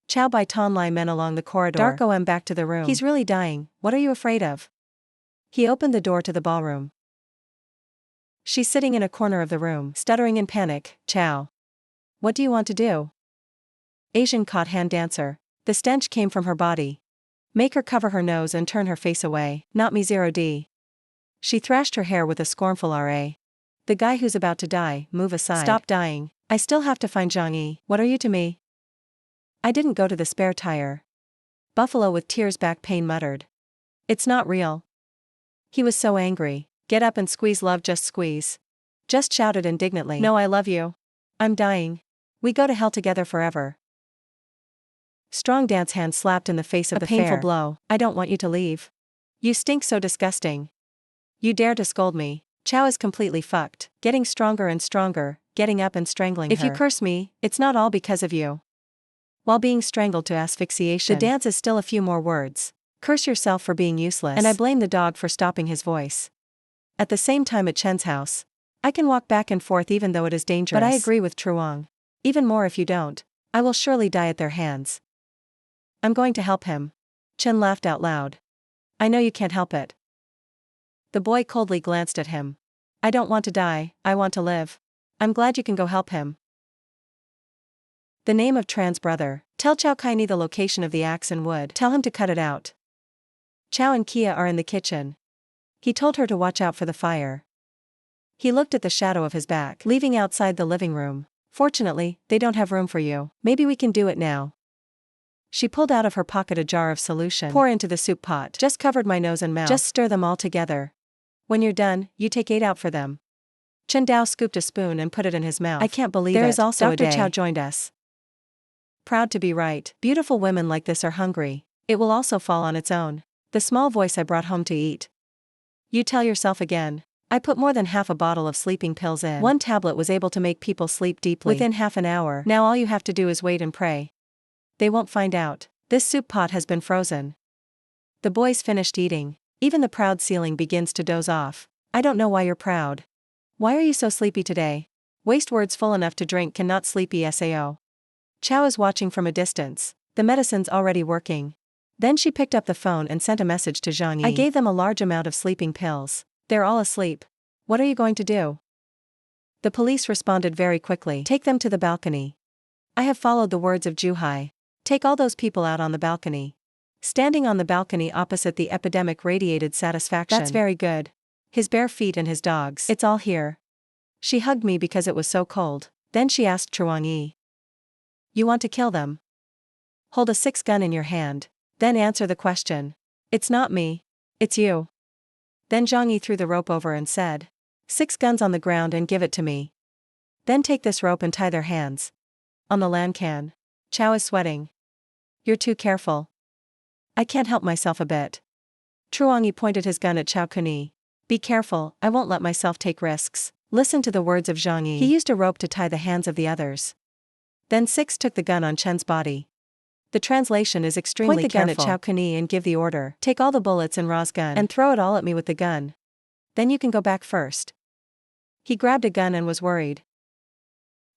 Chow Bai Ton Lai men along the corridor. Dark OM back to the room. He's really dying, what are you afraid of? He opened the door to the ballroom. She's sitting in a corner of the room, stuttering in panic. Chow. What do you want to do? Asian caught hand dancer. The stench came from her body. Make her cover her nose and turn her face away. Not me 0D. She thrashed her hair with a scornful RA. The guy who's about to die, move aside. Stop dying. I still have to find Zhang Yi. What are you to me? I didn't go to the spare tire. Buffalo with tears back pain muttered. It's not real. He was so angry. Get up and squeeze love, just squeeze. Just shouted indignantly. No, I love you. I'm dying. We go to hell together forever. Strong dance hand slapped in the face of the painful blow. I don't want you to leave. You stink so disgusting. You dare to scold me. Chow is completely fucked. Getting stronger and stronger, getting up and strangling her. If you curse me, it's not all because of you. While being strangled to asphyxiation, the dance is still a few more words. Curse yourself for being useless. And I blame the dog for stopping his voice. At the same time at Chen's house. I can walk back and forth even though it is dangerous. But I agree with Truong. Even more if you don't. I will surely die at their hands. I'm going to help him. Chen laughed out loud. I know you can't help it. The boy coldly glanced at him. I don't want to die, I want to live. I'm glad you can go help him. The name of Tran's brother. Tell Chow Kai-ni the location of the axe and wood. Tell him to cut it out. Chow and Kia are in the kitchen. He told her to watch out for the fire. He looked at the shadow of his back, leaving outside the living room. Fortunately, they don't have room for you. Maybe we can do it now. She pulled out of her pocket a jar of solution. Pour into the soup pot. Just covered my nose and mouth. Just stir them all together. When you're done, you take 8 out for them. Chen Dao scooped a spoon and put it in his mouth. I can't believe it. There is also Dr. Chow joined us. Proud to be right. Beautiful women like this are hungry. It will also fall on its own. The small voice I brought home to eat. You tell yourself again. I put more than half a bottle of sleeping pills in. 1 tablet was able to make people sleep deeply within half an hour. Now all you have to do is wait and pray. They won't find out. This soup pot has been frozen. The boys finished eating. Even the proud ceiling begins to doze off. I don't know why you're proud. Why are you so sleepy today? Waste words full enough to drink cannot sleepy sao. Chow is watching from a distance. The medicine's already working. Then she picked up the phone and sent a message to Zhang Yi. I gave them a large amount of sleeping pills. They're all asleep. What are you going to do? The police responded very quickly. Take them to the balcony. I have followed the words of Juhai. Take all those people out on the balcony. Standing on the balcony opposite the epidemic radiated satisfaction. That's very good. His bare feet and his dogs. It's all here. She hugged me because it was so cold. Then she asked Truong Yi. You want to kill them? Hold a 6 gun in your hand. Then answer the question. It's not me. It's you. Then Zhang Yi threw the rope over and said. 6 guns on the ground and give it to me. Then take this rope and tie their hands. On the lan can. Chow is sweating. You're too careful. I can't help myself a bit. Truong Yi pointed his gun at Chow Kuni. Be careful, I won't let myself take risks. Listen to the words of Zhang Yi. He used a rope to tie the hands of the others. Then 6 took the gun on Chen's body. The translation is extremely careful. Point the gun at Chow Kuni and give the order. Take all the bullets in Ra's gun and throw it all at me with the gun. Then you can go back first. He grabbed a gun and was worried.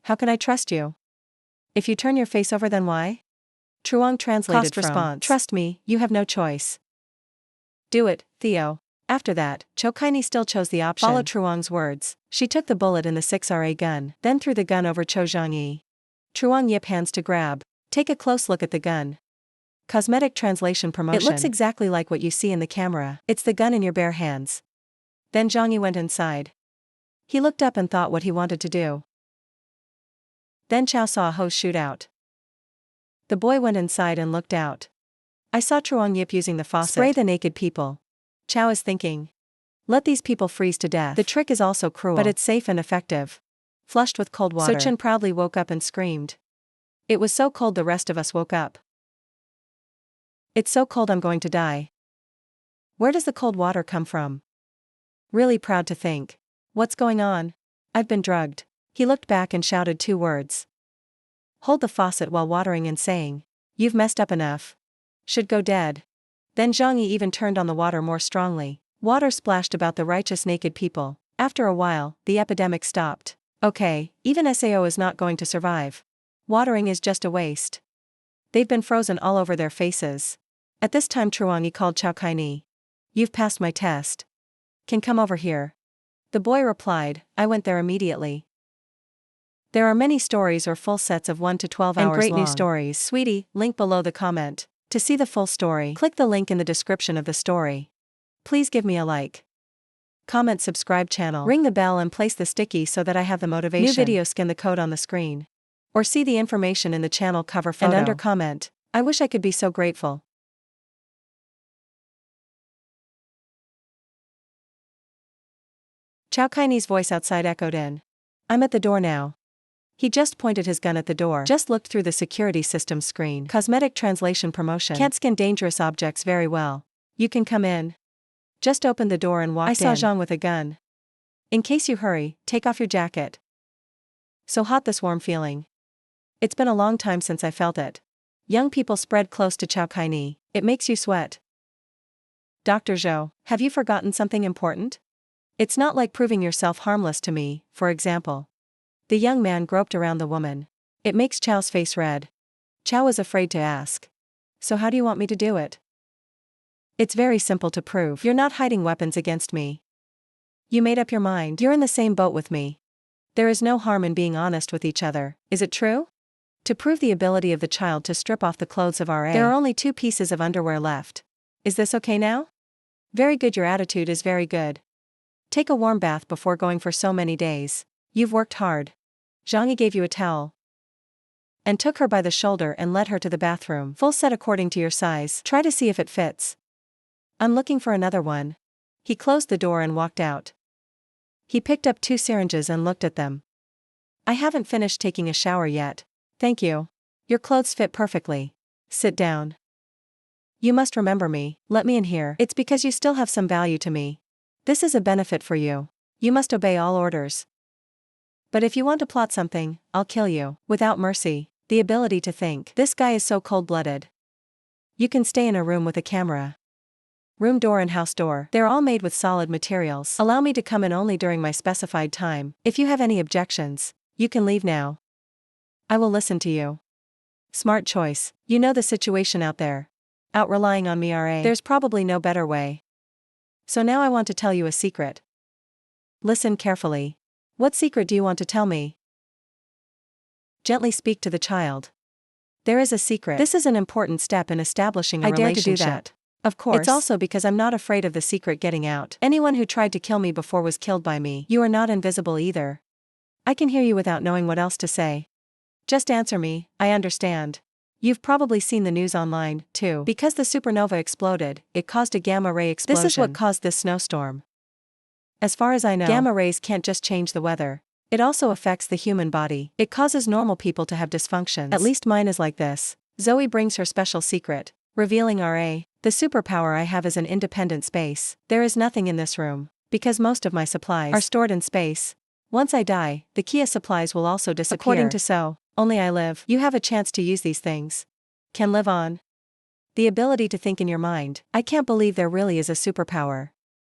How can I trust you? If you turn your face over, then why? Truong translated Cost from, response. Trust me, you have no choice. Do it, Theo. After that, Chow Kai-ni still chose the option. Follow Truong's words. She took the bullet in the 6RA gun, then threw the gun over Chow Zhang Yi. Truong yipped hands to grab. Take a close look at the gun. Cosmetic translation promotion. It looks exactly like what you see in the camera. It's the gun in your bare hands. Then Zhang Yi went inside. He looked up and thought what he wanted to do. Then Chow saw a hose shoot out. The boy went inside and looked out. I saw Truong Yip using the faucet. Spray the naked people. Chow is thinking. Let these people freeze to death. The trick is also cruel, but it's safe and effective. Flushed with cold water. So Chen proudly woke up and screamed. It was so cold the rest of us woke up. It's so cold I'm going to die. Where does the cold water come from? Really proud to think. What's going on? I've been drugged. He looked back and shouted 2 words. Hold the faucet while watering and saying, you've messed up enough. Should go dead. Then Zhang Yi even turned on the water more strongly. Water splashed about the righteous naked people. After a while, the epidemic stopped. Okay, even SAO is not going to survive. Watering is just a waste. They've been frozen all over their faces. At this time Truangi called Chao Kai-ni. You've passed my test. Can come over here. The boy replied, I went there immediately. There are many stories or full sets of 1 to 12 hours long. And great new stories. Sweetie, link below the comment. To see the full story, click the link in the description of the story. Please give me a like. Comment, subscribe channel. Ring the bell and place the sticky so that I have the motivation. New video, scan the code on the screen. Or see the information in the channel cover photo. And under comment, I wish I could be so grateful. Chao Kai-ni's voice outside echoed in. I'm at the door now. He just pointed his gun at the door. Just looked through the security system screen. Cosmetic translation promotion. Can't scan dangerous objects very well. You can come in. Just opened the door and walked in. I saw Zhang with a gun. In case you hurry, take off your jacket. So hot, this warm feeling. It's been a long time since I felt it. Young people spread close to Chao Kai-ni. It makes you sweat. Dr. Zhou, have you forgotten something important? It's not like proving yourself harmless to me, for example. The young man groped around the woman. It makes Chao's face red. Chao was afraid to ask. So how do you want me to do it? It's very simple to prove. You're not hiding weapons against me. You made up your mind. You're in the same boat with me. There is no harm in being honest with each other, is it true? To prove the ability of the child to strip off the clothes of RA. There are only 2 pieces of underwear left. Is this okay now? Very good, your attitude is very good. Take a warm bath before going for so many days. You've worked hard. Zhang gave you a towel. And took her by the shoulder and led her to the bathroom. Full set according to your size. Try to see if it fits. I'm looking for another one. He closed the door and walked out. He picked up 2 syringes and looked at them. I haven't finished taking a shower yet. Thank you. Your clothes fit perfectly. Sit down. You must remember me. Let me in here. It's because you still have some value to me. This is a benefit for you. You must obey all orders. But if you want to plot something, I'll kill you. Without mercy. The ability to think. This guy is so cold-blooded. You can stay in a room with a camera. Room door and house door. They're all made with solid materials. Allow me to come in only during my specified time. If you have any objections, you can leave now. I will listen to you. Smart choice. You know the situation out there. Out relying on me, RA. There's probably no better way. So now I want to tell you a secret. Listen carefully. What secret do you want to tell me? Gently speak to the child. There is a secret. This is an important step in establishing a relationship. I dare to do that. Of course. It's also because I'm not afraid of the secret getting out. Anyone who tried to kill me before was killed by me. You are not invisible either. I can hear you without knowing what else to say. Just answer me, I understand. You've probably seen the news online, too. Because the supernova exploded, it caused a gamma ray explosion. This is what caused this snowstorm. As far as I know, gamma rays can't just change the weather. It also affects the human body. It causes normal people to have dysfunctions. At least mine is like this. Zoe brings her special secret, revealing RA. The superpower I have is an independent space. There is nothing in this room, because most of my supplies are stored in space. Once I die, the Kia supplies will also disappear. According to So, only I live. You have a chance to use these things. Can live on. The ability to think in your mind. I can't believe there really is a superpower.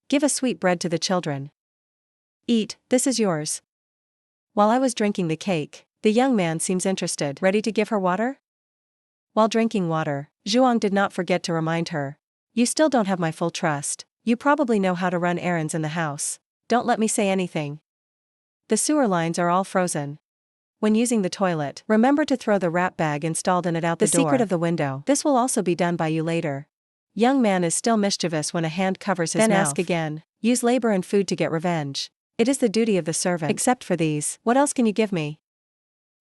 Give a sweet bread to the children. Eat, this is yours. While I was drinking the cake, the young man seems interested. Ready to give her water? While drinking water, Zhuang did not forget to remind her. You still don't have my full trust. You probably know how to run errands in the house. Don't let me say anything. The sewer lines are all frozen. When using the toilet, remember to throw the wrap bag installed in it out the door. The secret of the window. This will also be done by you later. Young man is still mischievous when a hand covers his mouth. Then ask again. Use labor and food to get revenge. It is the duty of the servant. Except for these, what else can you give me?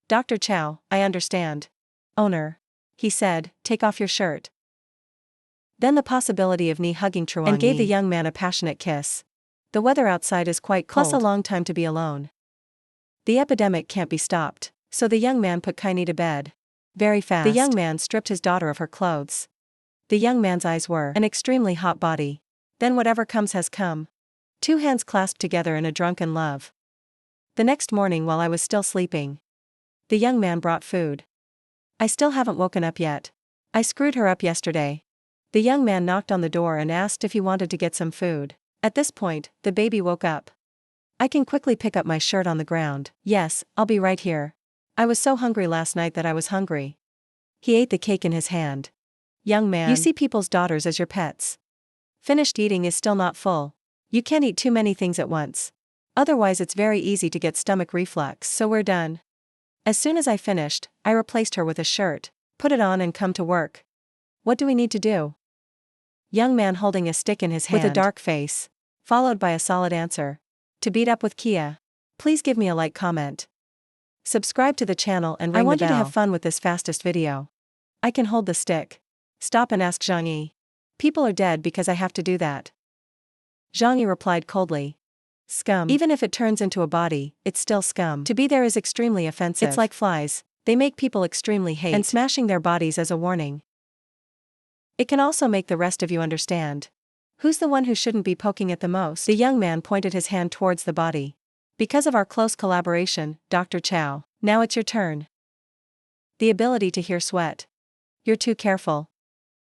Dr. Chow, I understand. Owner. He said, take off your shirt. Then the possibility of Ni hugging Truangi and gave the young man a passionate kiss. The weather outside is quite cold. Plus a long time to be alone. The epidemic can't be stopped, so the young man put Kai-ni to bed. Very fast. The young man stripped his daughter of her clothes. The young man's eyes were an extremely hot body. Then whatever comes has come. 2 hands clasped together in a drunken love. The next morning while I was still sleeping, the young man brought food. I still haven't woken up yet. I screwed her up yesterday. The young man knocked on the door and asked if he wanted to get some food. At this point, the baby woke up. I can quickly pick up my shirt on the ground. Yes, I'll be right here. I was so hungry last night that I was hungry. He ate the cake in his hand. Young man, you see people's daughters as your pets. Finished eating is still not full. You can't eat too many things at once. Otherwise it's very easy to get stomach reflux, so we're done. As soon as I finished, I replaced her with a shirt, put it on and come to work. What do we need to do? Young man holding a stick in his hand. With a dark face. Followed by a solid answer. To beat up with Kia. Please give me a like comment. Subscribe to the channel and ring the bell. I want you to have fun with this fastest video. I can hold the stick. Stop and ask Zhang Yi. People are dead because I have to do that. Zhang Yi replied coldly. Scum. Even if it turns into a body, it's still scum. To be there is extremely offensive. It's like flies. They make people extremely hate. And smashing their bodies as a warning. It can also make the rest of you understand. Who's the one who shouldn't be poking at the most? The young man pointed his hand towards the body. Because of our close collaboration, Dr. Chow. Now it's your turn. The ability to hear sweat. You're too careful.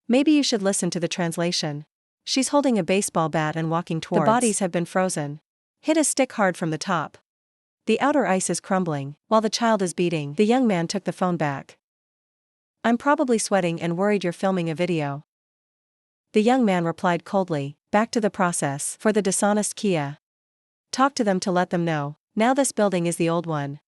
Maybe you should listen to the translation. She's holding a baseball bat and walking towards. The bodies have been frozen. Hit a stick hard from the top. The outer ice is crumbling, while the child is beating. The young man took the phone back. I'm probably sweating and worried you're filming a video. The young man replied coldly, back to the process. For the dishonest Kia. Talk to them to let them know. Now this building is the old one.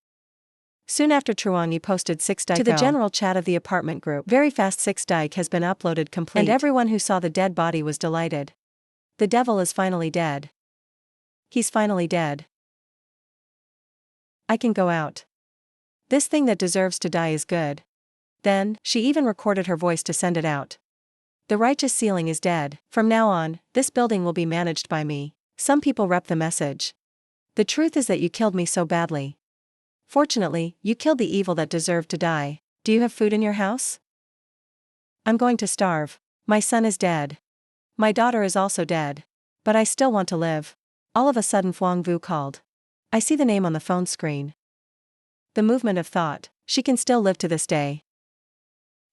Soon after Truong Yi posted 6 dike to the general chat of the apartment group. Very fast 6 dike has been uploaded complete. And everyone who saw the dead body was delighted. The devil is finally dead. He's finally dead. I can go out. This thing that deserves to die is good. Then, she even recorded her voice to send it out. The righteous ceiling is dead. From now on, this building will be managed by me. Some people rep the message. The truth is that you killed me so badly. Fortunately, you killed the evil that deserved to die. Do you have food in your house? I'm going to starve. My son is dead. My daughter is also dead. But I still want to live. All of a sudden Fuang Vu called. I see the name on the phone screen. The movement of thought. She can still live to this day.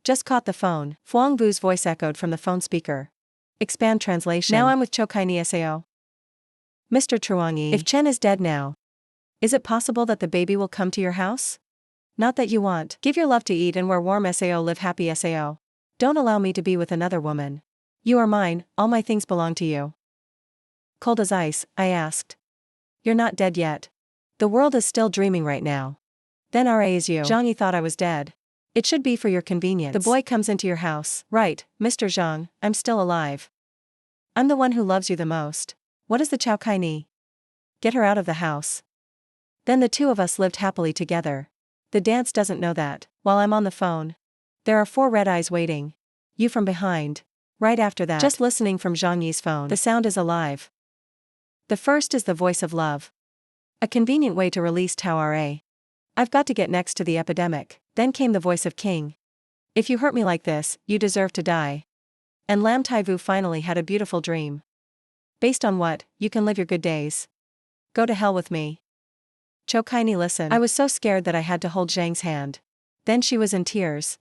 Just caught the phone. Fuang Vu's voice echoed from the phone speaker. Expand translation. Now I'm with Chokai Sao. Mr. Truong Yi, if Chen is dead now, is it possible that the baby will come to your house? Not that you want. Give your love to eat and wear warm Sao, live happy Sao. Don't allow me to be with another woman. You are mine, all my things belong to you. Cold as ice, I asked. You're not dead yet. The world is still dreaming right now. Then RA is you. Zhang Yi thought I was dead. It should be for your convenience. The boy comes into your house. Right, Mr. Zhang, I'm still alive. I'm the one who loves you the most. What is the Chao Kai Ni? Get her out of the house. Then the two of us lived happily together. The dance doesn't know that. While I'm on the phone. There are 4 red eyes waiting. You from behind. Right after that. Just listening from Zhang Yi's phone. The sound is alive. The first is the voice of love. A convenient way to release Tao Ra. I've got to get next to the epidemic. Then came the voice of King. If you hurt me like this, you deserve to die. And Lam Tai Vu finally had a beautiful dream. Based on what, you can live your good days. Go to hell with me. Cho Kai Ni listened. I was so scared that I had to hold Zhang's hand. Then she was in tears.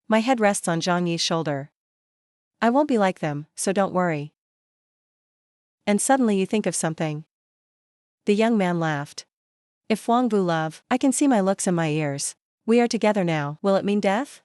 My head rests on Zhang Yi's shoulder. I won't be like them, so don't worry. And suddenly you think of something. The young man laughed. If Fuang Vu love, I can see my looks in my ears. We are together now. Will it mean death?